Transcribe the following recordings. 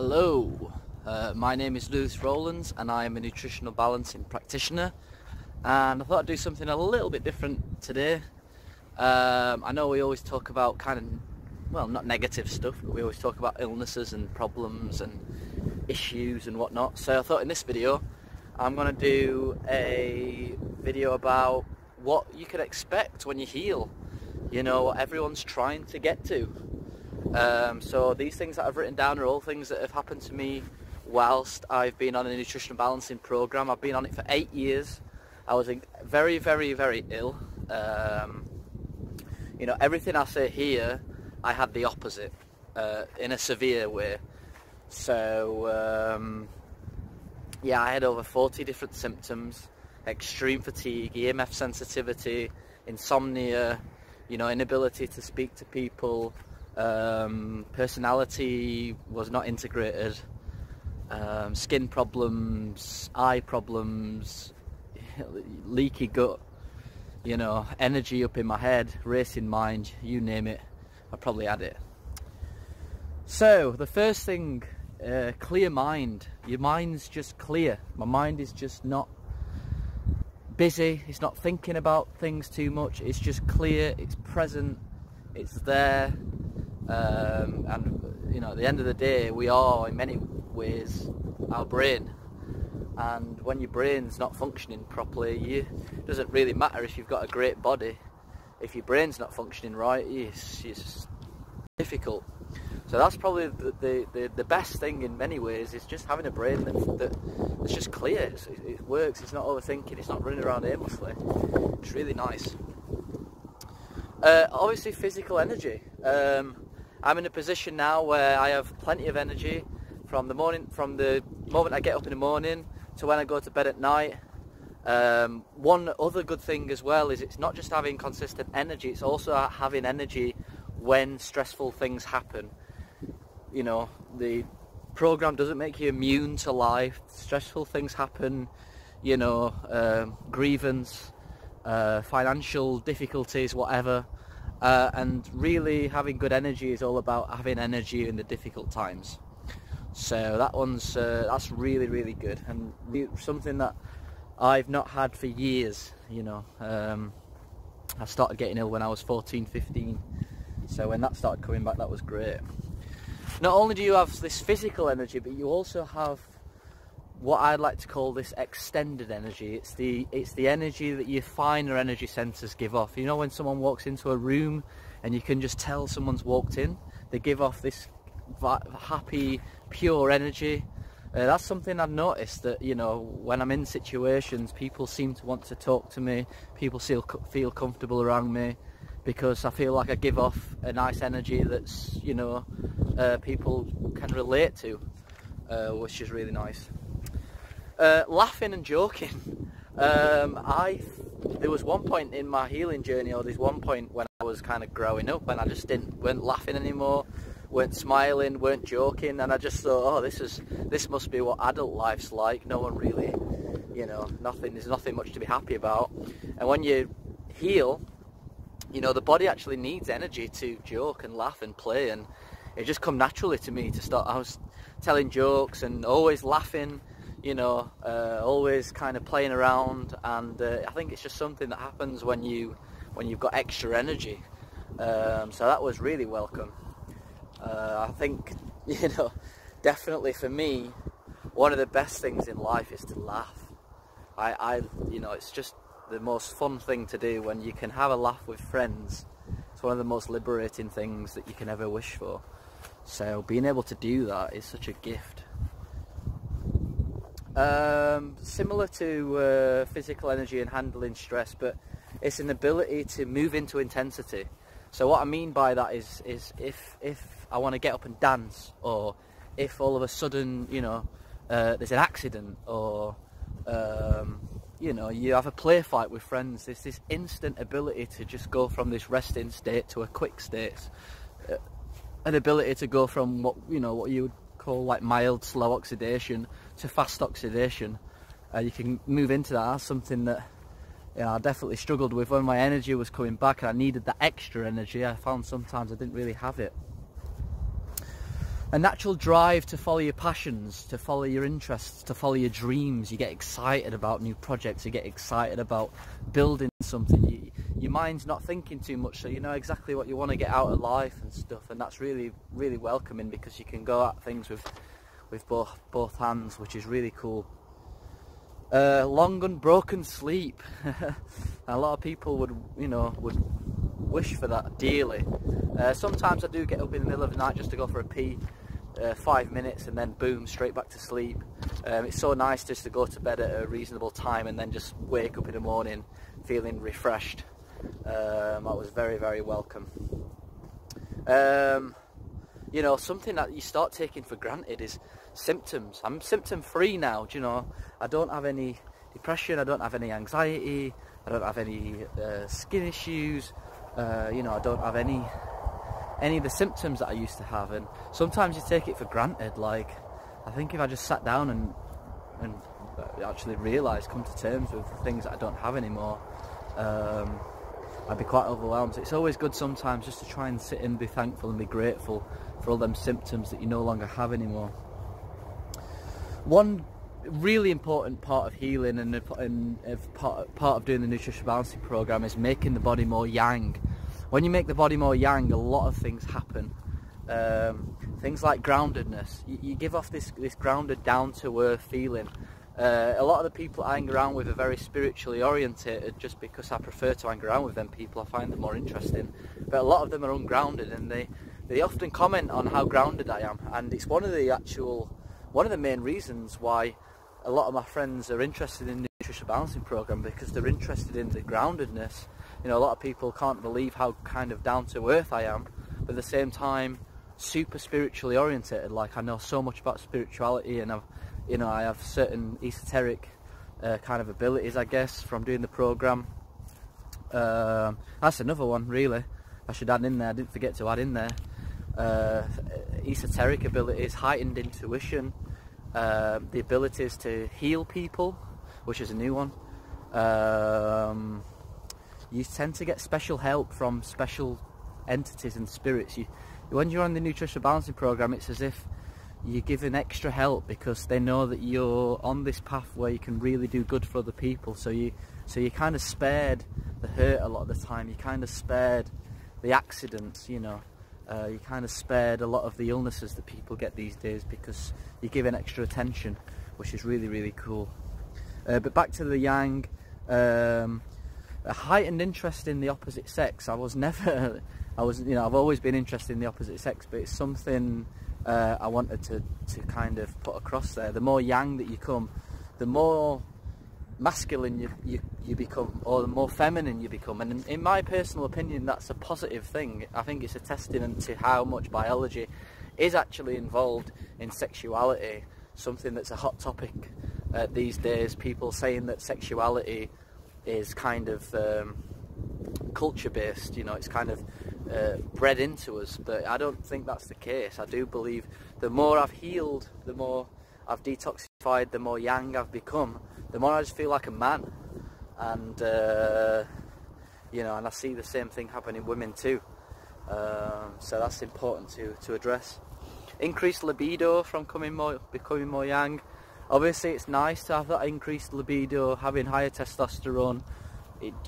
Hello, my name is Rowlands and I am a nutritional balancing practitioner, and I thought I'd do something a little bit different today. I know we always talk about not negative stuff, but we always talk about illnesses and problems and issues and whatnot. So I thought in this video I'm going to do a video about what you can expect when you heal, you know, what everyone's trying to get to. So these things that I've written down are all things that have happened to me whilst I've been on a nutritional balancing program. I've been on it for 8 years. I was very, very, very ill. You know, everything I say here, I had the opposite, in a severe way. So, yeah, I had over 40 different symptoms: extreme fatigue, EMF sensitivity, insomnia, you know, inability to speak to people, personality was not integrated, skin problems, eye problems, leaky gut, you know, energy up in my head, racing mind, you name it, I probably had it. So the first thing, clear mind. Your mind's just clear. My mind is just not busy, it's not thinking about things too much, it's just clear, it's present, it's there. And you know, at the end of the day, we are in many ways our brain, and when your brain's not functioning properly, it doesn't really matter if you've got a great body. If your brain's not functioning right, it's difficult. So that's probably the best thing in many ways, is just having a brain that's just clear. It works, it's not overthinking, it's not running around aimlessly. It's really nice. Obviously physical energy. I'm in a position now where I have plenty of energy from the moment I get up in the morning to when I go to bed at night. One other good thing as well is it's not just having consistent energy, it's also having energy when stressful things happen. You know, the program doesn't make you immune to life. Stressful things happen, you know, grievance, financial difficulties, whatever. And really having good energy is all about having energy in the difficult times. So that's really, really good, and something that I've not had for years, you know. I started getting ill when I was 14, 15, so when that started coming back, that was great. Not only do you have this physical energy, but you also have what I'd like to call this extended energy. It's the energy that your finer energy centers give off. You know, when someone walks into a room and you can just tell someone's walked in, they give off this happy, pure energy. That's something I've noticed, that, you know, when I'm in situations, people seem to want to talk to me, people feel comfortable around me, because I feel like I give off a nice energy that's, you know, people can relate to, which is really nice. Laughing and joking. There was one point in my healing journey, or there's one point when I was kind of growing up, when I just weren't laughing anymore, weren't smiling, weren't joking, and I just thought, oh, this must be what adult life's like. No one really, you know, there's nothing much to be happy about. And when you heal, you know, the body actually needs energy to joke and laugh and play, and it just come naturally to me to start. I was telling jokes and always laughing, you know, always kind of playing around, and I think it's just something that happens when you've got extra energy. So that was really welcome. I think, you know, definitely for me, one of the best things in life is to laugh. You know, it's just the most fun thing to do when you can have a laugh with friends. It's one of the most liberating things that you can ever wish for. So being able to do that is such a gift. Similar to physical energy and handling stress, but it's an ability to move into intensity. So what I mean by that is if I want to get up and dance, or if all of a sudden, you know, there's an accident, or you know, you have a play fight with friends, there's this instant ability to just go from this resting state to a quick state, an ability to go from what you would call like mild slow oxidation to fast oxidation. You can move into that. That's something that, you know, I definitely struggled with when my energy was coming back and I needed that extra energy. I found sometimes I didn't really have it. a natural drive to follow your passions, to follow your interests, to follow your dreams. You get excited about new projects, you get excited about building something. Your mind's not thinking too much, so you know exactly what you want to get out of life and stuff, and that's really, really welcoming, because you can go at things with both hands, which is really cool. Long unbroken sleep. A lot of people would wish for that dearly. Sometimes I do get up in the middle of the night just to go for a pee, 5 minutes, and then boom, straight back to sleep. It's so nice just to go to bed at a reasonable time and then just wake up in the morning feeling refreshed. That was very, very welcome. You know, something that you start taking for granted is symptoms. I'm symptom free now, do you know? I don't have any depression, I don't have any anxiety, I don't have any skin issues, you know, I don't have any of the symptoms that I used to have. And sometimes you take it for granted. Like, I think if I just sat down and actually realised, come to terms with things that I don't have anymore, I'd be quite overwhelmed. So it's always good sometimes just to try and sit and be thankful and be grateful for all them symptoms that you no longer have anymore. One really important part of healing and part of doing the Nutritional Balancing program is making the body more yang. When you make the body more yang, a lot of things happen. Things like groundedness. You give off this grounded, down-to-earth feeling. A lot of the people I hang around with are very spiritually orientated, just because I prefer to hang around with them people. I find them more interesting. But a lot of them are ungrounded, and they often comment on how grounded I am. And it's one of the main reasons why a lot of my friends are interested in the Nutritional Balancing program, because they're interested in the groundedness. You know, a lot of people can't believe how kind of down to earth I am, but at the same time super spiritually orientated. Like, I know so much about spirituality, and I have certain esoteric kind of abilities, I guess, from doing the program. That's another one, really, I should add in there. I didn't forget to add in there. Esoteric abilities, heightened intuition, the abilities to heal people, which is a new one. You tend to get special help from special entities and spirits. When you're on the Nutritional Balancing program, it's as if you're given extra help, because they know that you're on this path where you can really do good for other people. So you're kind of spared the hurt a lot of the time. You're kind of spared the accidents, you know. You're kind of spared a lot of the illnesses that people get these days, because you're given extra attention, which is really, really cool. But back to the yang. A heightened interest in the opposite sex. I've always been interested in the opposite sex, but it's something I wanted to kind of put across there. The more yang that you come, the more masculine you become, or the more feminine you become. And in my personal opinion, that's a positive thing. I think it's a testament to how much biology is actually involved in sexuality, something that's a hot topic these days. People saying that sexuality is kind of culture based, you know, it's kind of bred into us, but I don't think that's the case. I do believe the more I've healed, the more I've detoxified, the more yang I've become, the more I just feel like a man. And you know, and I see the same thing happen in women too. So that's important to address. Increased libido from becoming more yang. Obviously, it's nice to have that increased libido, having higher testosterone.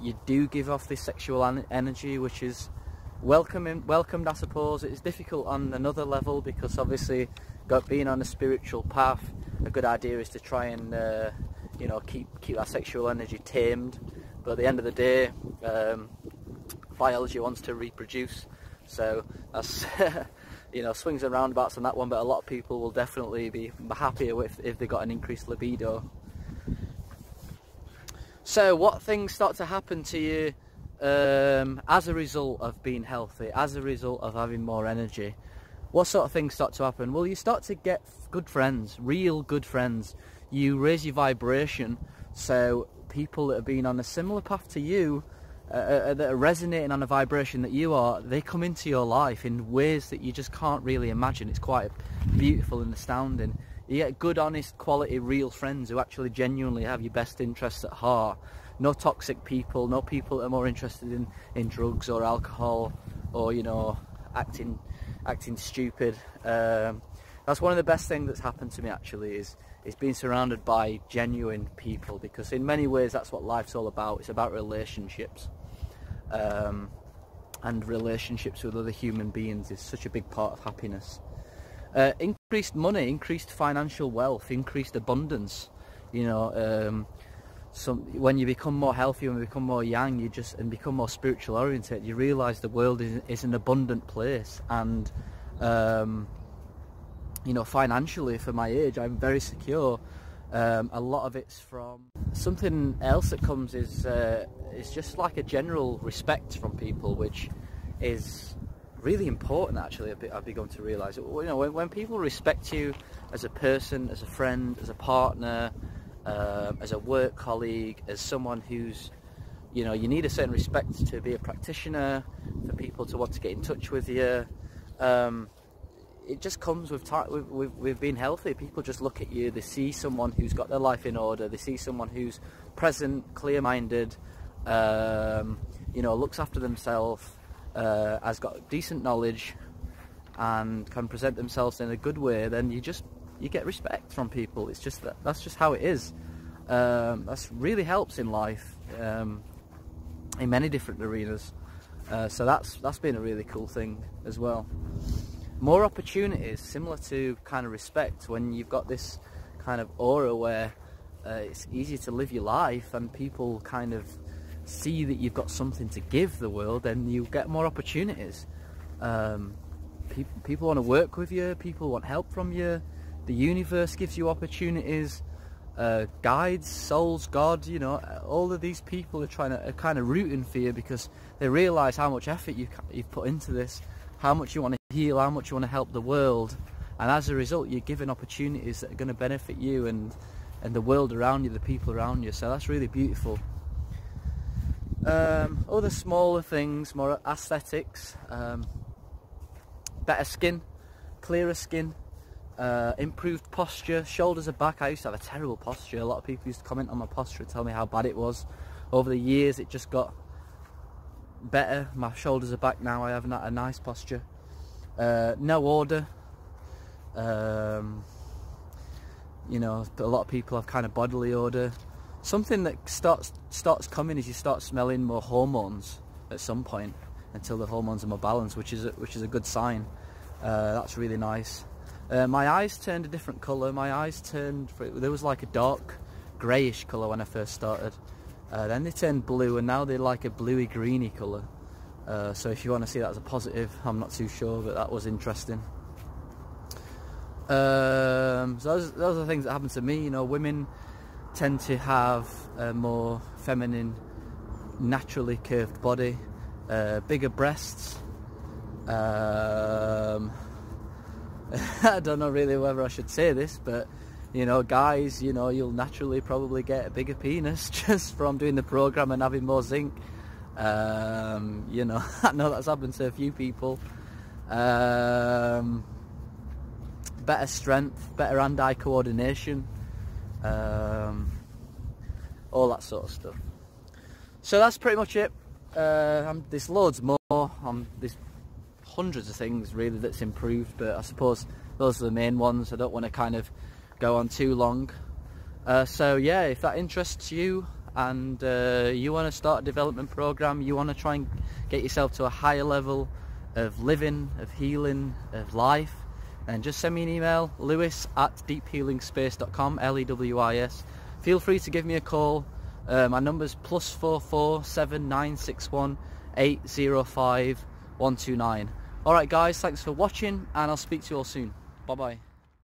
You do give off this sexual energy, which is welcomed, I suppose. It's difficult on another level, because obviously, being on a spiritual path, a good idea is to try and you know, keep that sexual energy tamed. But at the end of the day, biology wants to reproduce, so that's you know, swings and roundabouts on that one. But a lot of people will definitely be happier if they got an increased libido. So what things start to happen to you as a result of being healthy, as a result of having more energy? What sort of things start to happen? Well, you start to get good friends, real good friends. You raise your vibration, so people that have been on a similar path to you, that are resonating on a vibration that you are, they come into your life in ways that you just can't really imagine. It's quite beautiful and astounding. You get good, honest, quality, real friends who actually genuinely have your best interests at heart. No toxic people, no people that are more interested in drugs or alcohol, or, you know, acting stupid. That's one of the best things that's happened to me, actually, is being surrounded by genuine people, because in many ways that's what life's all about. It's about relationships, and relationships with other human beings is such a big part of happiness. Increased money, increased financial wealth, increased abundance, you know, when you become more healthy, when you become more yang, and become more spiritual oriented, you realise the world is an abundant place. And you know, financially, for my age, I'm very secure. A lot of it's from something else that comes is just like a general respect from people, which is really important, actually. I've begun to realise. You know, when people respect you as a person, as a friend, as a partner, as a work colleague, as someone who's, you know, you need a certain respect to be a practitioner, for people to want to get in touch with you. It just comes with time, with being healthy. People just look at you, they see someone who's got their life in order, they see someone who's present, clear-minded, you know, looks after themselves, has got decent knowledge, and can present themselves in a good way. Then you get respect from people. It's just that's just how it is. That's really helps in life, in many different arenas. So that's been a really cool thing as well. More opportunities, similar to kind of respect, when you've got this kind of aura where it's easy to live your life and people kind of see that you've got something to give the world, then you get more opportunities. People want to work with you, people want help from you, the universe gives you opportunities, guides, souls, God, you know, all of these people are kind of rooting for you, because they realise how much effort you've put into this, how much you want to heal, how much you want to help the world, and as a result you're given opportunities that are going to benefit you and the world around you, the people around you. So that's really beautiful. Other smaller things, more aesthetics, better skin, clearer skin, improved posture, shoulders are back. I used to have a terrible posture. A lot of people used to comment on my posture and tell me how bad it was. Over the years it just got better. My shoulders are back now. I have a nice posture. No order. You know, a lot of people have kind of bodily odor. Something that starts coming is you start smelling more hormones at some point, until the hormones are more balanced, which is a good sign. That's really nice. My eyes turned a different colour. My eyes turned, there was like a dark greyish colour when I first started. Then they turned blue, and now they're like a bluey greeny colour. So if you want to see that as a positive, I'm not too sure, but that was interesting. So those are the things that happen to me. You know, women tend to have a more feminine, naturally curved body, bigger breasts. I don't know really whether I should say this, but you know, guys, you know, you'll naturally probably get a bigger penis just from doing the program and having more zinc. You know, I know that's happened to a few people. Better strength, better hand-eye coordination, all that sort of stuff. So that's pretty much it. There's loads more. There's hundreds of things really that's improved, but I suppose those are the main ones. I don't want to kind of go on too long. So yeah, if that interests you and you want to start a development program, you want to try and get yourself to a higher level of living, of healing, of life, then just send me an email, lewis@deephealingspace.com, Lewis. Feel free to give me a call. My number's +44 7961 805 129. Alright guys, thanks for watching, and I'll speak to you all soon. Bye bye.